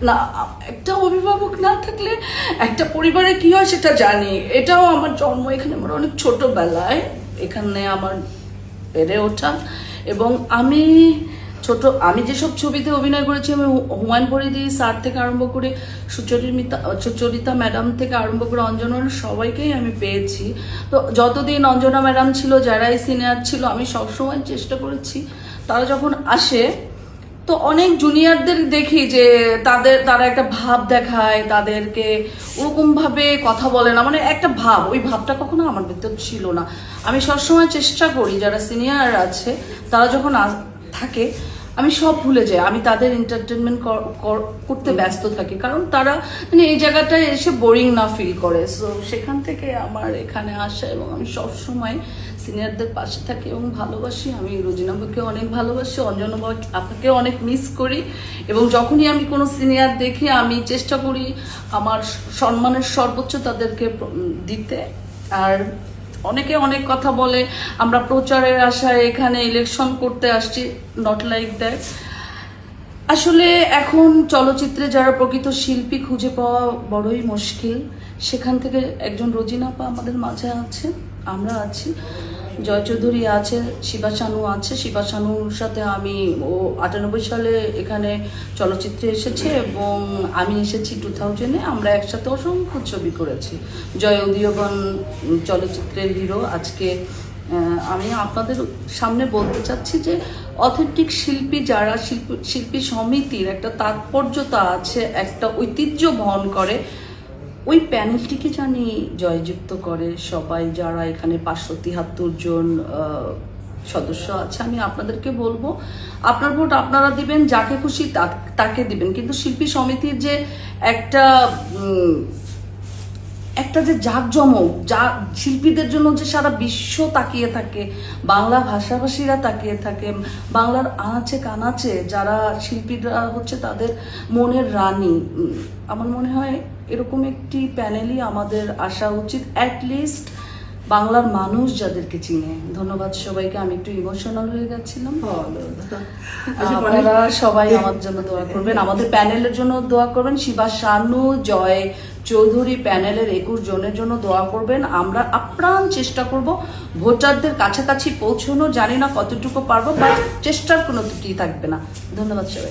না, একটা অভিভাবক না থাকলে একটা পরিবারে কি হয় সেটা জানি। এটাও আমার জন্ম এখানে, আমার অনেক ছোটবেলায় এখানে আমার বেড়ে ওঠা। এবং আমি যেসব ছবিতে অভিনয় করেছি, আমি হুমায়ুন ফরিদি স্যার থেকে আরম্ভ করে সুচরিতা ম্যাডাম থেকে আরম্ভ করে অঞ্জনার সবাইকেই আমি পেয়েছি। তো যতদিন অঞ্জনা ম্যাডাম ছিল, যারাই সিনিয়র ছিল, আমি সবসময় চেষ্টা করেছি তারা যখন আসে তো অনেক জুনিয়রদের দেখি যে তারা একটা ভাব দেখায়, তাদেরকে ওরকম ভাবে কথা বলে না, মানে একটা ভাব, ওই ভাবটা কখনো আমার ভিতর ছিল না। আমি সবসময় চেষ্টা করি যারা সিনিয়র আছে তারা যখন থাকে আমি সব ভুলে যাই, আমি তাদের এন্টারটেনমেন্ট করতে ব্যস্ত থাকি, কারণ তারা মানে এই জায়গাটায় এসে বোরিং না ফিল করে। সো সেখান থেকে আমার এখানে আসা, এবং আমি সবসময় সিনিয়রদের পাশে থাকি এবং ভালোবাসি। আমি রোজিনাবাকে অনেক ভালোবাসি, অঞ্জনা আপনাকে অনেক মিস করি, এবং যখনই আমি কোনো সিনিয়র দেখি আমি চেষ্টা করি আমার সম্মানের সর্বোচ্চ তাদেরকে দিতে। আর অনেকে অনেক কথা বলে আমরা প্রচারের আশায় এখানে ইলেকশন করতে আসছি, নট লাইক দ্যাট। আসলে এখন চলচ্চিত্রে যারা প্রকৃত শিল্পী খুঁজে পাওয়া বড়ই মুশকিল। সেখান থেকে একজন রোজিনা আপা আমাদের মাঝে আছে, আমরা আছি, জয় চৌধুরী আছে, শিবা শানু আছে। শিবা শানুর সাথে আমি 98 সালে এখানে চলচ্চিত্রে এসেছে এবং আমি এসেছি 2000-এ। আমরা একসাথে অসংখ্য ছবি করেছি। জয় উদীয়মান চলচ্চিত্রের হিরো। আজকে আমি আপনাদের সামনে বলতে চাচ্ছি যে অথেন্টিক শিল্পী যারা, শিল্পী সমিতির একটা তাৎপর্যতা আছে, একটা ঐতিহ্য বহন করে, ওই প্যানেলটিকে জানি জয়যুক্ত করে সবাই যারা এখানে 573 জন সদস্য আছে। আমি আপনাদেরকে বলবো আপনার ভোট আপনারা দিবেন, যাকে খুশি তাকে দিবেন, কিন্তু শিল্পী সমিতির যে একটা যে জাঁকজমক, যা শিল্পীদের জন্য যে সারা বিশ্ব তাকিয়ে থাকে, বাংলা ভাষাভাষীরা তাকিয়ে থাকে, বাংলার আনাচে কানাচে যারা শিল্পীরা হচ্ছে তাদের মনের রানী, আমার মনে হয় এরকম একটি প্যানেলই আমাদের আসা উচিত, অ্যাটলিস্ট বাংলার মানুষ যাদেরকে চিনে। ধন্যবাদ সবাইকে। আমি একটু ইমোশনাল হয়ে গেছিলাম। আপনারা সবাই আমার জন্য দোয়া করবেন, আমাদের প্যানেলের জন্য দোয়া করবেন, শিবা শানু, জয় চৌধুরী প্যানেলের 21 জনের জন্য দোয়া করবেন। আমরা আপ্রাণ চেষ্টা করব ভোটারদের কাছাকাছি পৌঁছানো। জানি না কতটুকু পারবো, বাট চেষ্টার কোনো ত্রুটি থাকবে না। ধন্যবাদ সবাই।